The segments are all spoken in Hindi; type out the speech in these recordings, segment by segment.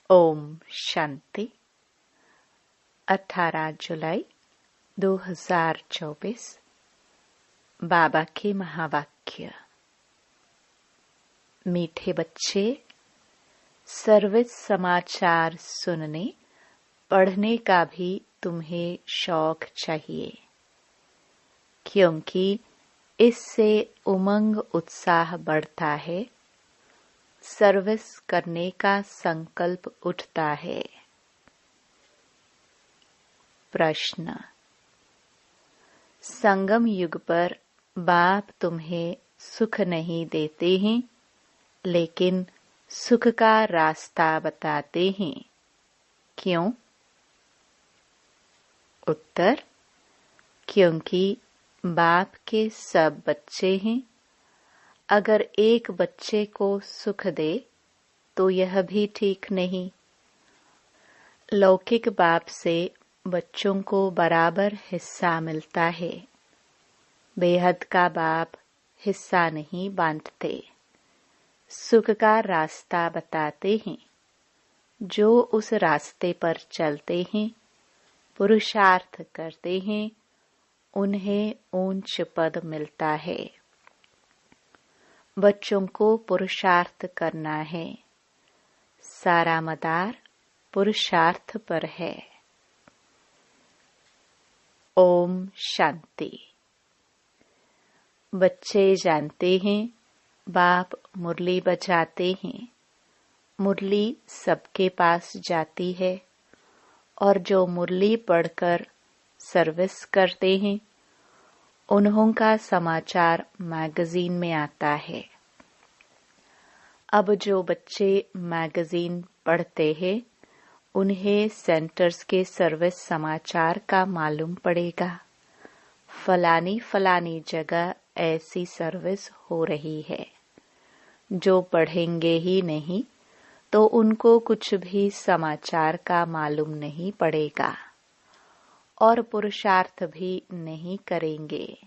ओम शांति। 18 जुलाई 2024। बाबा के महावाक्य। मीठे बच्चे, सर्विस समाचार सुनने पढ़ने का भी तुम्हें शौक चाहिए, क्योंकि इससे उमंग उत्साह बढ़ता है, सर्विस करने का संकल्प उठता है। प्रश्न। संगम युग पर बाप तुम्हें सुख नहीं देते हैं, लेकिन सुख का रास्ता बताते हैं। क्यों? उत्तर। क्योंकि बाप के सब बच्चे हैं। अगर एक बच्चे को सुख दे तो यह भी ठीक नहीं। लौकिक बाप से बच्चों को बराबर हिस्सा मिलता है। बेहद का बाप हिस्सा नहीं बांटते, सुख का रास्ता बताते हैं। जो उस रास्ते पर चलते हैं, पुरुषार्थ करते हैं, उन्हें ऊंच पद मिलता है। बच्चों को पुरुषार्थ करना है। सारा मदार पुरुषार्थ पर है। ओम शांति। बच्चे जानते हैं बाप मुरली बजाते हैं। मुरली सबके पास जाती है और जो मुरली पढ़कर सर्विस करते हैं, उन्हों का समाचार मैगजीन में आता है। अब जो बच्चे मैगजीन पढ़ते हैं, उन्हें सेंटर्स के सर्विस समाचार का मालूम पड़ेगा। फलानी जगह ऐसी सर्विस हो रही है। जो पढ़ेंगे ही नहीं तो उनको कुछ भी समाचार का मालूम नहीं पड़ेगा और पुरुषार्थ भी नहीं करेंगे।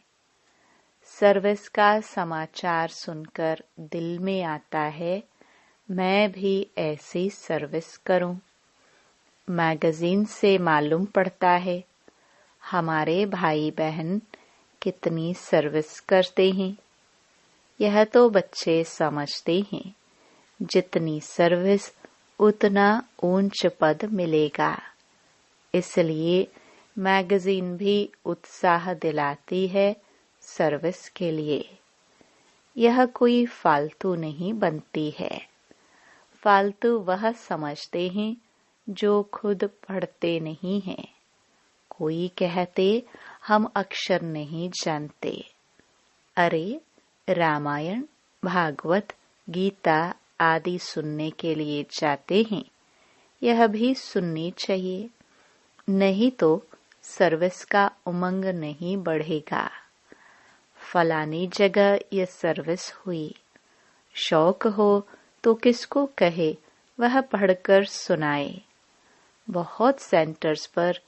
सर्विस का समाचार सुनकर दिल में आता है, मैं भी ऐसी सर्विस करूं। मैगजीन से मालूम पड़ता है हमारे भाई बहन कितनी सर्विस करते हैं। यह तो बच्चे समझते हैं, जितनी सर्विस उतना ऊंच पद मिलेगा। इसलिए मैगजीन भी उत्साह दिलाती है सर्विस के लिए। यह कोई फालतू नहीं बनती है। फालतू वह समझते हैं जो खुद पढ़ते नहीं हैं। कोई कहते हम अक्षर नहीं जानते। अरे, रामायण, भागवत, गीता आदि सुनने के लिए जाते हैं। यह भी सुननी चाहिए, नहीं तो सर्विस का उमंग नहीं बढ़ेगा। फलानी जगह यह सर्विस हुई। शौक हो तो किसको कहे वह पढ़कर सुनाए। बहुत सेंटर्स पर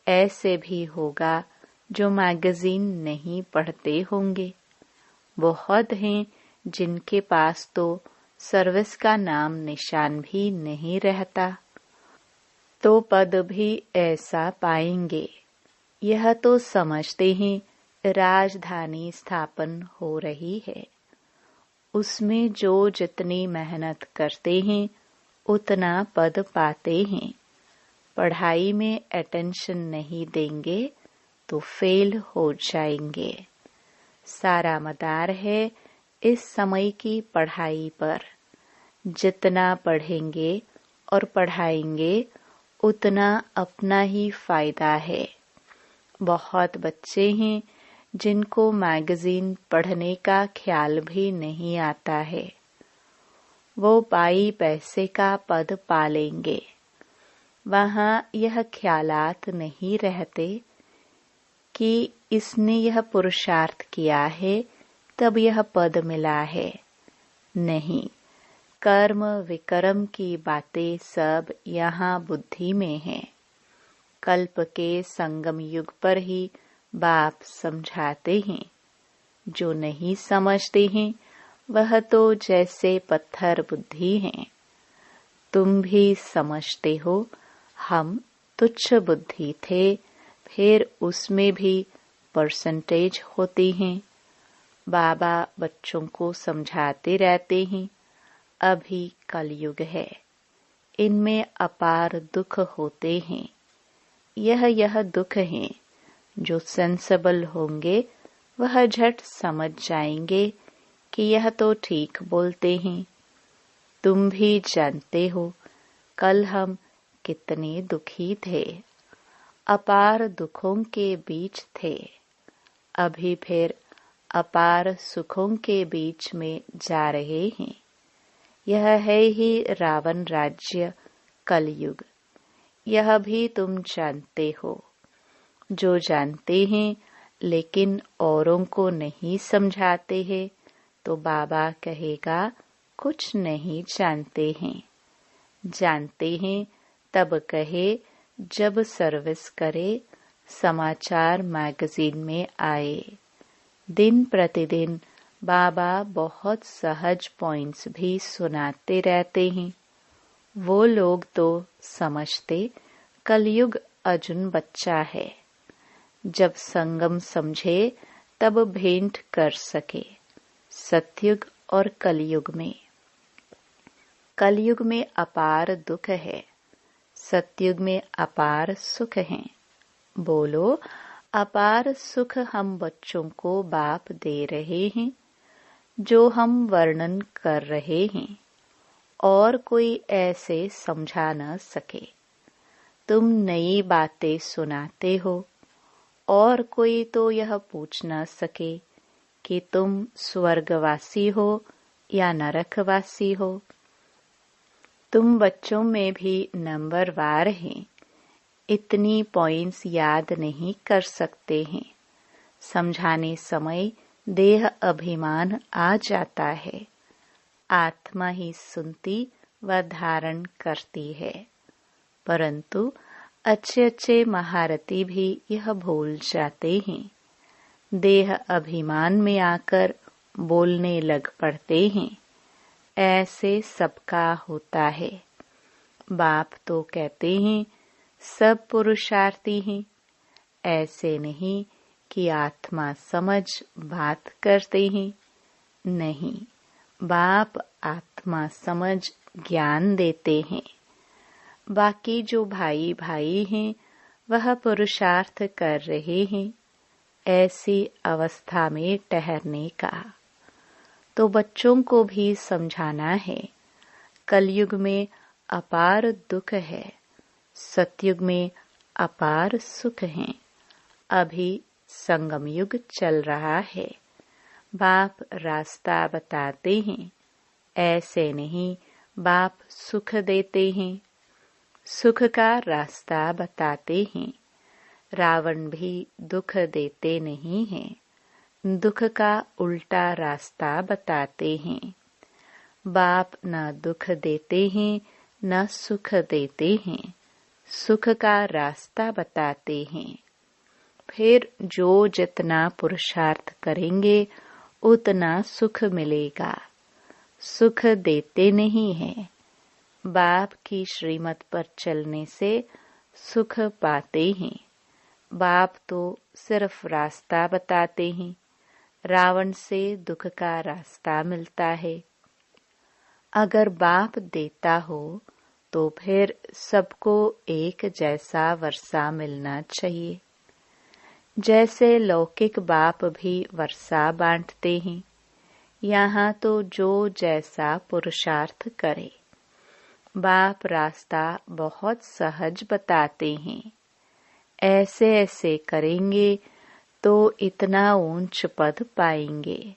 ऐसे भी होगा जो मैगजीन नहीं पढ़ते होंगे। बहुत हैं जिनके पास तो सर्विस का नाम निशान भी नहीं रहता, तो पद भी ऐसा पाएंगे। यह तो समझते हैं राजधानी स्थापन हो रही है। उसमें जो जितनी मेहनत करते हैं उतना पद पाते हैं। पढ़ाई में अटेंशन नहीं देंगे तो फेल हो जाएंगे। सारा मदार है इस समय की पढ़ाई पर। जितना पढ़ेंगे और पढ़ाएंगे उतना अपना ही फायदा है। बहुत बच्चे हैं जिनको मैगजीन पढ़ने का ख्याल भी नहीं आता है। वो पाई पैसे का पद पा लेंगे। वहाँ यह ख्यालात नहीं रहते कि इसने यह पुरुषार्थ किया है तब यह पद मिला है। नहीं, कर्म विकर्म की बातें सब यहाँ बुद्धि में हैं। कल्प के संगम युग पर ही बाप समझाते हैं। जो नहीं समझते हैं वह तो जैसे पत्थर बुद्धि हैं। तुम भी समझते हो हम तुच्छ बुद्धि थे, फिर उसमें भी परसेंटेज होती हैं। बाबा बच्चों को समझाते रहते हैं, अभी कलयुग है, इनमें अपार दुख होते हैं। यह दुख हैं। जो सेंसिबल होंगे वह झट समझ जाएंगे कि यह तो ठीक बोलते हैं। तुम भी जानते हो कल हम कितने दुखी थे, अपार दुखों के बीच थे, अभी फिर अपार सुखों के बीच में जा रहे हैं। यह है ही रावण राज्य कलयुग। यह भी तुम जानते हो। जो जानते हैं लेकिन औरों को नहीं समझाते हैं, तो बाबा कहेगा कुछ नहीं जानते हैं। जानते हैं तब कहे जब सर्विस करे, समाचार मैगजीन में आए। दिन प्रतिदिन बाबा बहुत सहज पॉइंट्स भी सुनाते रहते हैं। वो लोग तो समझते कलयुग अर्जुन बच्चा है। जब संगम समझे तब भेंट कर सके सतयुग और कलयुग में। कलयुग में अपार दुख है, सतयुग में अपार सुख है। बोलो, अपार सुख हम बच्चों को बाप दे रहे हैं, जो हम वर्णन कर रहे हैं, और कोई ऐसे समझा न सके। तुम नई बातें सुनाते हो, और कोई तो यह पूछ न सके कि तुम स्वर्गवासी हो या नरकवासी हो। तुम बच्चों में भी नंबरवार हैं, इतनी पॉइंट्स याद नहीं कर सकते हैं। समझाने समय देह अभिमान आ जाता है। आत्मा ही सुनती व धारण करती है, परंतु अच्छे अच्छे महारथी भी यह भूल जाते हैं। देह अभिमान में आकर बोलने लग पड़ते हैं। ऐसे सबका होता है। बाप तो कहते हैं सब पुरुषार्थी हैं। ऐसे नहीं कि आत्मा समझ बात करते हैं। नहीं, बाप आत्मा समझ ज्ञान देते हैं। बाकी जो भाई भाई हैं वह पुरुषार्थ कर रहे हैं ऐसी अवस्था में ठहरने का। तो बच्चों को भी समझाना है, कलयुग में अपार दुख है, सतयुग में अपार सुख है। अभी संगम युग चल रहा है। बाप रास्ता बताते हैं। ऐसे नहीं बाप सुख देते हैं, सुख का रास्ता बताते हैं। रावण भी दुख देते नहीं हैं, दुख का उल्टा रास्ता बताते हैं। बाप न दुख देते हैं न सुख देते हैं, सुख का रास्ता बताते हैं। फिर जो जितना पुरुषार्थ करेंगे उतना सुख मिलेगा। सुख देते नहीं हैं। बाप की श्रीमत पर चलने से सुख पाते हैं। बाप तो सिर्फ रास्ता बताते हैं। रावण से दुख का रास्ता मिलता है। अगर बाप देता हो तो फिर सबको एक जैसा वर्षा मिलना चाहिए। जैसे लौकिक बाप भी वर्षा बांटते हैं, यहाँ तो जो जैसा पुरुषार्थ करे। बाप रास्ता बहुत सहज बताते हैं। ऐसे ऐसे करेंगे तो इतना ऊंच पद पाएंगे।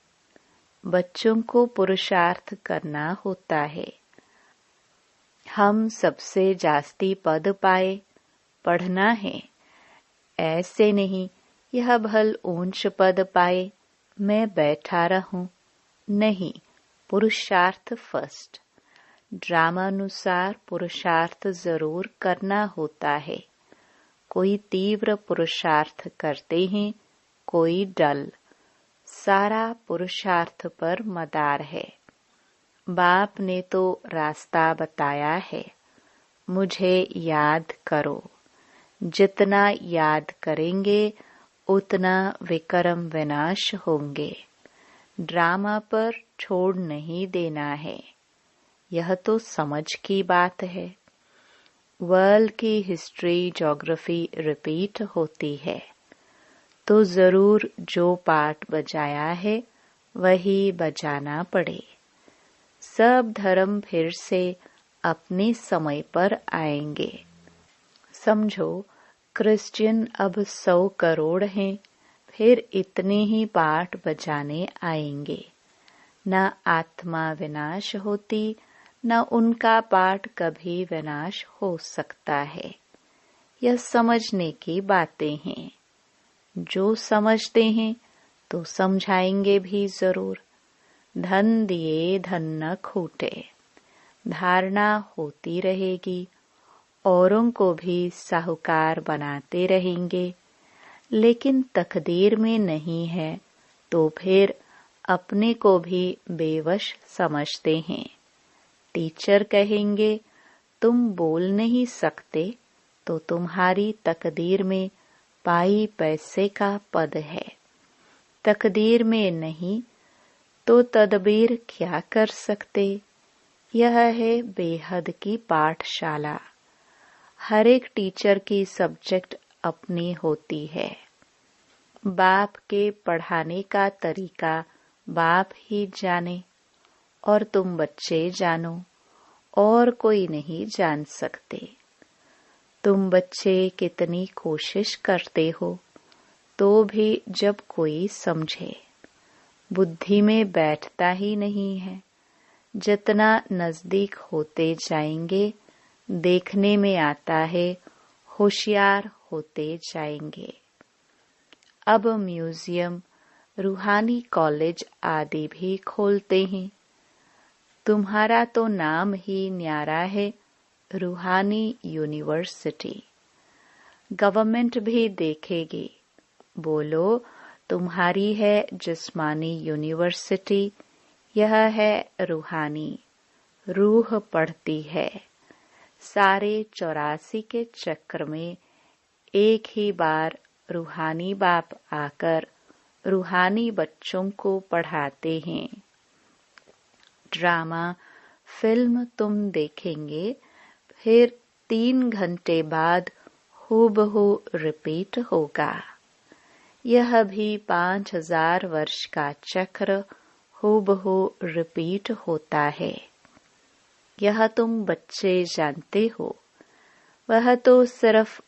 बच्चों को पुरुषार्थ करना होता है। हम सबसे जास्ती पद पाए, पढ़ना है। ऐसे नहीं यह भल ऊंच पद पाए मैं बैठा रहूं। नहीं, पुरुषार्थ फर्स्ट। ड्रामानुसार पुरुषार्थ जरूर करना होता है। कोई तीव्र पुरुषार्थ करते हैं, कोई डल। सारा पुरुषार्थ पर मदार है। बाप ने तो रास्ता बताया है, मुझे याद करो। जितना याद करेंगे उतना विक्रम विनाश होंगे। ड्रामा पर छोड़ नहीं देना है। यह तो समझ की बात है। वर्ल्ड की हिस्ट्री ज्योग्राफी रिपीट होती है, तो जरूर जो पार्ट बजाया है वही बजाना पड़े। सब धर्म फिर से अपने समय पर आएंगे। समझो, क्रिश्चियन अब 100 करोड़ हैं, फिर इतने ही पाठ बजाने आएंगे। न आत्मा विनाश होती, न उनका पाठ कभी विनाश हो सकता है। यह समझने की बातें हैं। जो समझते हैं तो समझाएंगे भी जरूर। धन दिए धन न खूटे। धारणा होती रहेगी, औरों को भी साहूकार बनाते रहेंगे, लेकिन तकदीर में नहीं है तो फिर अपने को भी बेवश समझते हैं। टीचर कहेंगे तुम बोल नहीं सकते तो तुम्हारी तकदीर में पाई पैसे का पद है। तकदीर में नहीं तो तदबीर क्या कर सकते। यह है बेहद की पाठशाला। हर एक टीचर की सब्जेक्ट अपनी होती है। बाप के पढ़ाने का तरीका बाप ही जाने और तुम बच्चे जानो, और कोई नहीं जान सकते। तुम बच्चे कितनी कोशिश करते हो तो भी जब कोई समझे, बुद्धि में बैठता ही नहीं है। जितना नजदीक होते जाएंगे देखने में आता है होशियार होते जाएंगे। अब म्यूजियम, रूहानी कॉलेज आदि भी खोलते हैं। तुम्हारा तो नाम ही न्यारा है, रूहानी यूनिवर्सिटी। गवर्नमेंट भी देखेगी। बोलो तुम्हारी है जिस्मानी यूनिवर्सिटी, यह है रूहानी। रूह पढ़ती है। सारे 84 के चक्र में एक ही बार रूहानी बाप आकर रूहानी बच्चों को पढ़ाते हैं। ड्रामा फिल्म तुम देखेंगे, फिर 3 घंटे बाद हूबहू रिपीट होगा। यह भी 5000 वर्ष का चक्र हूबहू रिपीट होता है। यह तुम बच्चे जानते हो। वह तो सिर्फ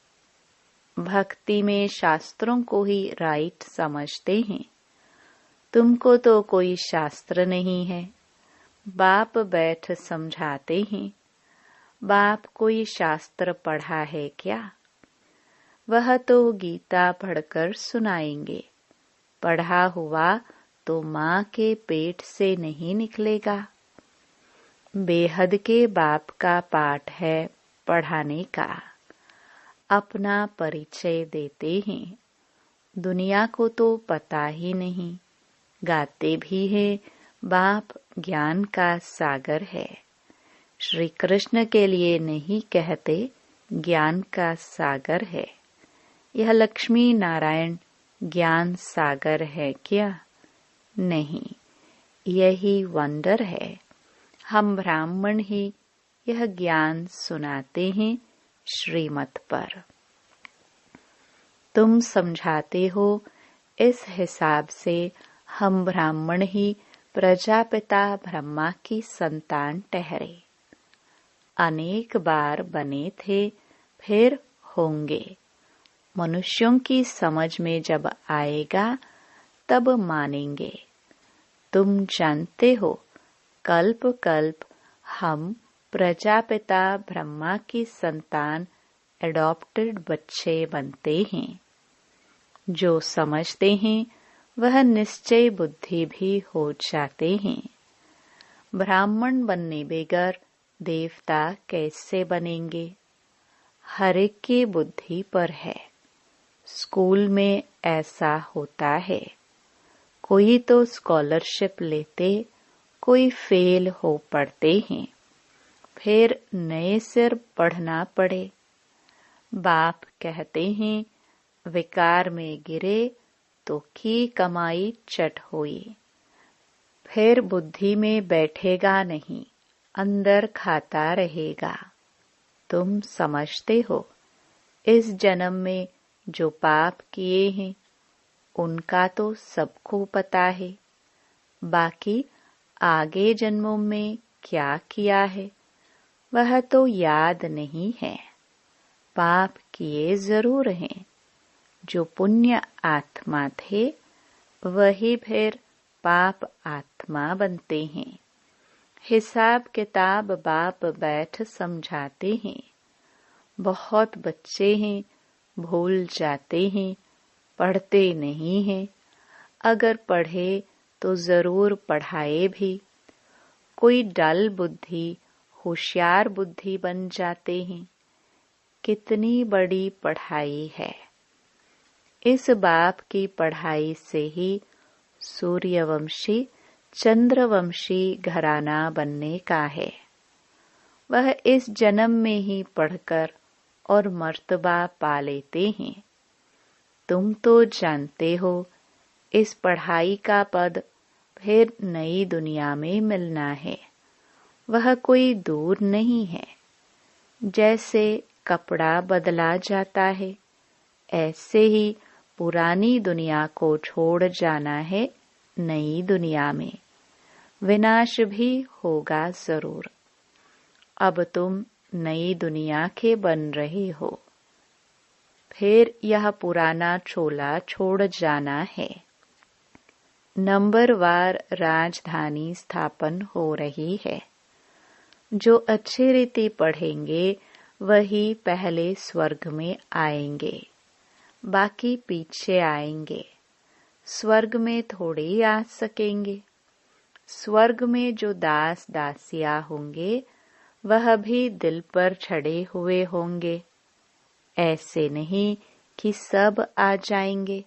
भक्ति में शास्त्रों को ही राइट समझते हैं। तुमको तो कोई शास्त्र नहीं है। बाप बैठ समझाते हैं। बाप कोई शास्त्र पढ़ा है क्या? वह तो गीता पढ़कर सुनाएंगे। पढ़ा हुआ तो माँ के पेट से नहीं निकलेगा। बेहद के बाप का पाठ है पढ़ाने का। अपना परिचय देते हैं। दुनिया को तो पता ही नहीं। गाते भी हैं बाप ज्ञान का सागर है। श्री कृष्ण के लिए नहीं कहते ज्ञान का सागर है। यह लक्ष्मी नारायण ज्ञान सागर है क्या? नहीं, यही वंडर है। हम ब्राह्मण ही यह ज्ञान सुनाते हैं श्रीमत पर। तुम समझाते हो, इस हिसाब से हम ब्राह्मण ही प्रजापिता ब्रह्मा की संतान ठहरे। अनेक बार बने थे, फिर होंगे। मनुष्यों की समझ में जब आएगा तब मानेंगे। तुम जानते हो, कल्प कल्प हम प्रजापिता ब्रह्मा की संतान एडॉप्टेड बच्चे बनते हैं। जो समझते हैं वह निश्चय बुद्धि भी हो जाते हैं। ब्राह्मण बनने बगैर देवता कैसे बनेंगे? हर एक की बुद्धि पर है। स्कूल में ऐसा होता है। कोई तो स्कॉलरशिप लेते कोई फेल हो पड़ते हैं, फिर नए सिर पढ़ना पड़े। बाप कहते हैं विकार में गिरे तो की कमाई चट हुई। फिर बुद्धि में बैठेगा नहीं, अंदर खाता रहेगा। तुम समझते हो इस जन्म में जो पाप किए हैं उनका तो सबको पता है, बाकी आगे जन्मों में क्या किया है वह तो याद नहीं है। पाप किए जरूर हैं। जो पुण्य आत्मा थे वही फिर पाप आत्मा बनते हैं। हिसाब किताब बाप बैठ समझाते हैं। बहुत बच्चे हैं, भूल जाते हैं, पढ़ते नहीं हैं। अगर पढ़े तो जरूर पढ़ाए भी। कोई डल बुद्धि होशियार बुद्धि बन जाते हैं। कितनी बड़ी पढ़ाई है। इस बाप की पढ़ाई से ही सूर्यवंशी चंद्रवंशी घराना बनने का है। वह इस जन्म में ही पढ़कर और मर्तबा पा लेते हैं। तुम तो जानते हो इस पढ़ाई का पद फिर नई दुनिया में मिलना है। वह कोई दूर नहीं है। जैसे कपड़ा बदला जाता है ऐसे ही पुरानी दुनिया को छोड़ जाना है नई दुनिया में। विनाश भी होगा जरूर। अब तुम नई दुनिया के बन रहे हो, फिर यह पुराना चोला छोड़ जाना है। नंबरवार राजधानी स्थापन हो रही है। जो अच्छी रीति पढ़ेंगे वही पहले स्वर्ग में आएंगे, बाकी पीछे आएंगे। स्वर्ग में थोड़ी आ सकेंगे। स्वर्ग में जो दास दासियां होंगे वह भी दिल पर चढ़े हुए होंगे। ऐसे नहीं कि सब आ जाएंगे।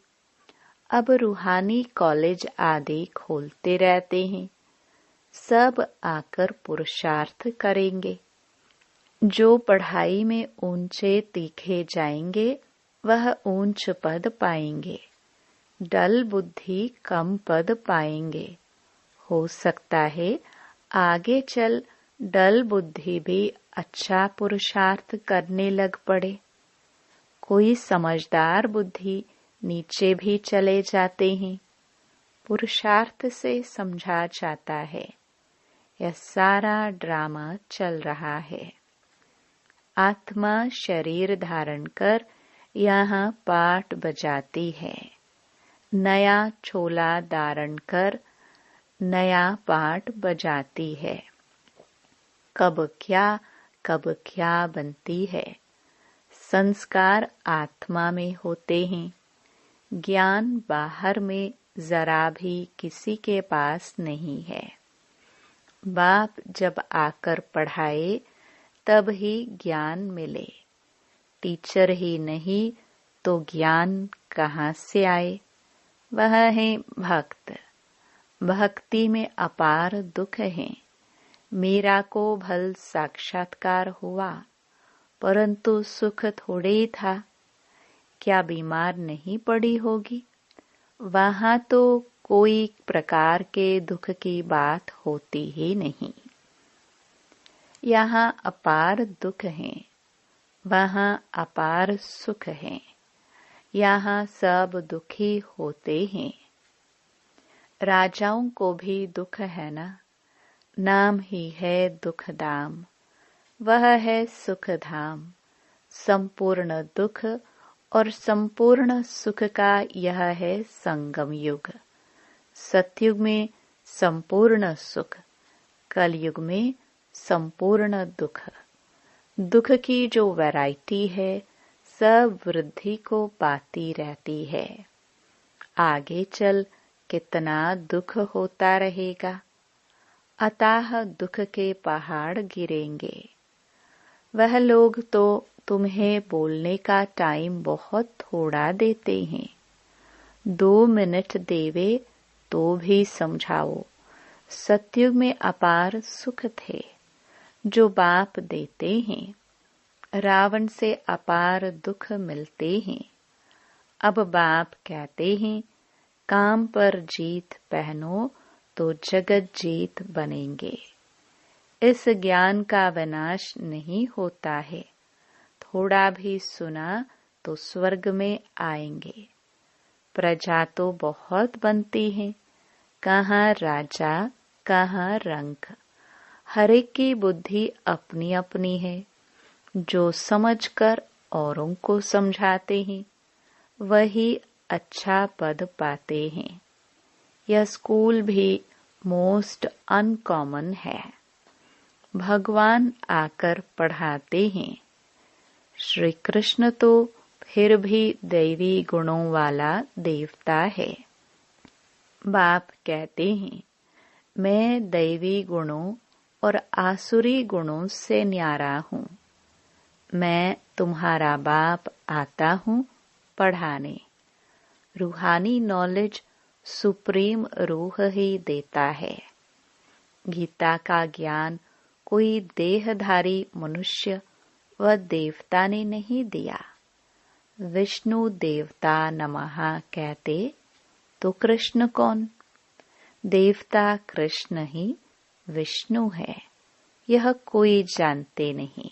अब रूहानी कॉलेज आदि खोलते रहते हैं। सब आकर पुरुषार्थ करेंगे। जो पढ़ाई में ऊंचे तीखे जाएंगे वह ऊंच पद पाएंगे। डल बुद्धि कम पद पाएंगे। हो सकता है आगे चल डल बुद्धि भी अच्छा पुरुषार्थ करने लग पड़े। कोई समझदार बुद्धि नीचे भी चले जाते हैं। पुरुषार्थ से समझा जाता है। यह सारा ड्रामा चल रहा है। आत्मा शरीर धारण कर यहाँ पाठ बजाती है। नया छोला धारण कर नया पाठ बजाती है। कब क्या बनती है। संस्कार आत्मा में होते हैं। ज्ञान बाहर में जरा भी किसी के पास नहीं है। बाप जब आकर पढ़ाए तब ही ज्ञान मिले। टीचर ही नहीं तो ज्ञान कहाँ से आए। वह है भक्त। भक्ति में अपार दुख है। मीरा को भल साक्षात्कार हुआ, परंतु सुख थोड़े ही था। क्या बीमार नहीं पड़ी होगी। वहां तो कोई प्रकार के दुख की बात होती ही नहीं। यहाँ अपार दुख है, वहाँ अपार सुख है। यहाँ सब दुखी होते हैं। राजाओं को भी दुख है ना। नाम ही है दुख धाम। वह है सुख धाम। संपूर्ण दुख और संपूर्ण सुख का यह है संगम युग। सतयुग में संपूर्ण सुख, कलयुग में संपूर्ण दुख। दुख की जो वैरायटी है सब वृद्धि को पाती रहती है। आगे चल कितना दुख होता रहेगा। अताह दुख के पहाड़ गिरेंगे। वह लोग तो तुम्हें बोलने का टाइम बहुत थोड़ा देते हैं। 2 मिनट देवे तो भी समझाओ सतयुग में अपार सुख थे जो बाप देते हैं। रावण से अपार दुख मिलते हैं। अब बाप कहते हैं काम पर जीत पहनो तो जगत जीत बनेंगे। इस ज्ञान का विनाश नहीं होता है। थोड़ा भी सुना तो स्वर्ग में आएंगे। प्रजा तो बहुत बनती है, कहाँ राजा कहाँ रंक। हर एक की बुद्धि अपनी अपनी है। जो समझकर औरों को समझाते हैं वही अच्छा पद पाते हैं। यह स्कूल भी मोस्ट अनकॉमन है। भगवान आकर पढ़ाते हैं। श्री कृष्ण तो फिर भी दैवी गुणों वाला देवता है। बाप कहते हैं मैं दैवी गुणों और आसुरी गुणों से न्यारा हूँ। मैं तुम्हारा बाप आता हूँ पढ़ाने। रूहानी नॉलेज सुप्रीम रूह ही देता है। गीता का ज्ञान कोई देहधारी मनुष्य व देवता ने नहीं दिया। विष्णु देवता नमः कहते तो कृष्ण कौन? देवता कृष्ण ही विष्णु है, यह कोई जानते नहीं।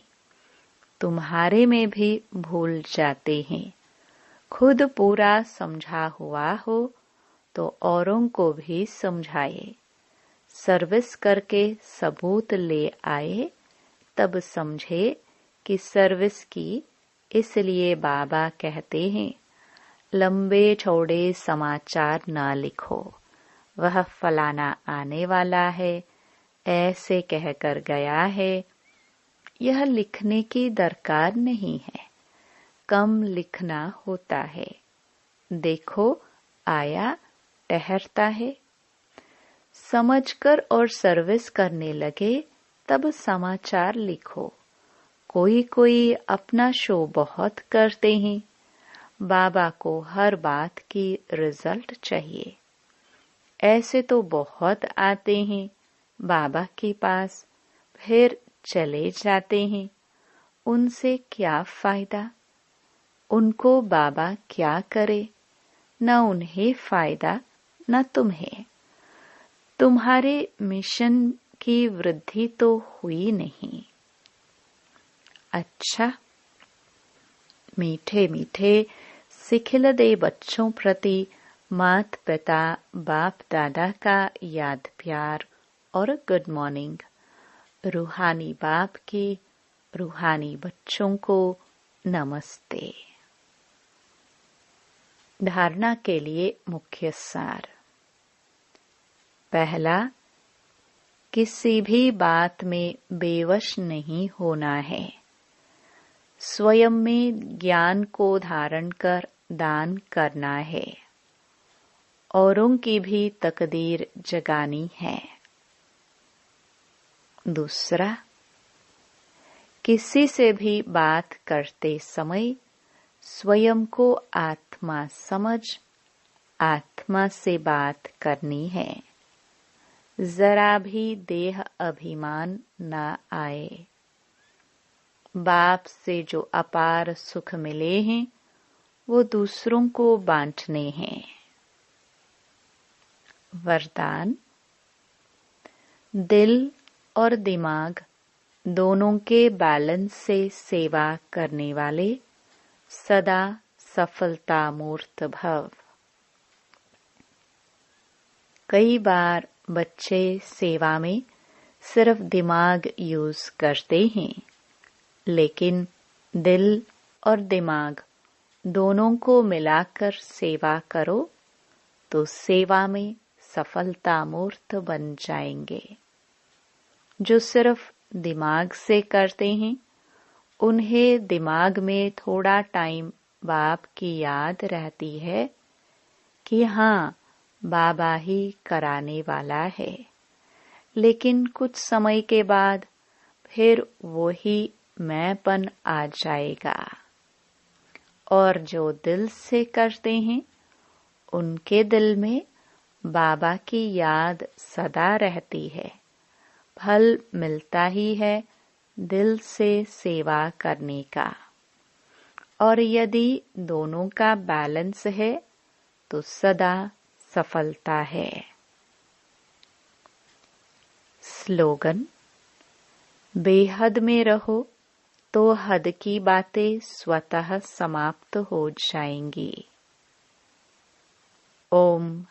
तुम्हारे में भी भूल जाते हैं। खुद पूरा समझा हुआ हो तो औरों को भी समझाए। सर्विस करके सबूत ले आए तब समझे कि सर्विस की। इसलिए बाबा कहते हैं लंबे चौड़े समाचार ना लिखो, वह फलाना आने वाला है ऐसे कहकर गया है। यह लिखने की दरकार नहीं है, कम लिखना होता है। देखो आया ठहरता है। समझकर और सर्विस करने लगे तब समाचार लिखो। कोई कोई अपना शो बहुत करते हैं। बाबा को हर बात की रिजल्ट चाहिए। ऐसे तो बहुत आते हैं बाबा के पास, फिर चले जाते हैं। उनसे क्या फायदा? उनको बाबा क्या करे? न उन्हें फायदा न तुम्हें। तुम्हारे मिशन की वृद्धि तो हुई नहीं। अच्छा, मीठे मीठे सिखिलदे बच्चों प्रति मात पिता बाप दादा का याद प्यार और गुड मॉर्निंग। रूहानी बाप की रूहानी बच्चों को नमस्ते। धारणा के लिए मुख्य सार। पहला, किसी भी बात में बेवश नहीं होना है। स्वयं में ज्ञान को धारण कर दान करना है। औरों की भी तकदीर जगानी है। दूसरा, किसी से भी बात करते समय स्वयं को आत्मा समझ आत्मा से बात करनी है। जरा भी देह अभिमान न आए। बाप से जो अपार सुख मिले हैं वो दूसरों को बांटने हैं। वरदान। दिल और दिमाग दोनों के बैलेंस से सेवा करने वाले सदा सफलता मूर्त भव। कई बार बच्चे सेवा में सिर्फ दिमाग यूज करते हैं, लेकिन दिल और दिमाग दोनों को मिलाकर सेवा करो तो सेवा में सफलता मूर्त बन जाएंगे। जो सिर्फ दिमाग से करते हैं उन्हें दिमाग में थोड़ा टाइम बाप की याद रहती है कि हाँ बाबा ही कराने वाला है, लेकिन कुछ समय के बाद फिर वही मैंपन आ जाएगा। और जो दिल से करते हैं उनके दिल में बाबा की याद सदा रहती है। फल मिलता ही है दिल से सेवा करने का। और यदि दोनों का बैलेंस है तो सदा सफलता है। स्लोगन: बेहद में रहो तो हद की बातें स्वतः समाप्त हो जाएंगी। ओम